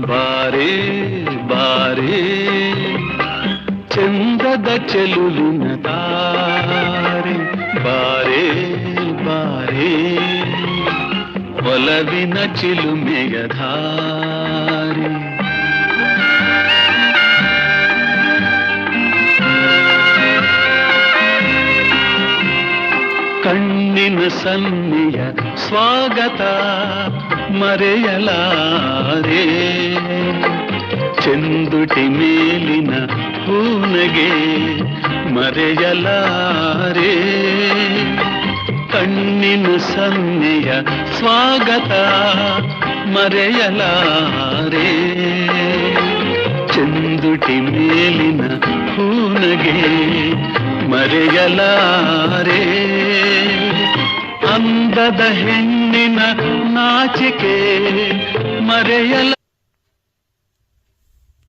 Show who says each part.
Speaker 1: ಬಾರೇ ಬಾರೇ ಚಂದದ ಚೆಲುವಿನ ತಾರೆ ಬಾರೇ ಬಾರೇ ಒಲವಿನ ಚಿಲುಮೆಯ ಧಾರೆ ಕಣ್ಣಿನ ಸನ್ನೆಯ ಸ್ವಾಗತ ಮರೆಯಲಾರೆ ಚೆಂದುಟಿ ಮೇಲಿನ ಹೂನಗೆ ಮರೆಯಲಾರೆ ಕಣ್ಣಿನ ಸನ್ನೆಯ ಸ್ವಾಗತ ಮರೆಯಲಾರೆ ಚೆಂದುಟಿ ಮೇಲಿನ ಹೂನಗೆ ಮರೆಯಲಾರೆ ಅಂದದ ಹೆಣ್ಣಿನ ನಾಚಿಕೆ ಮರೆಯಲ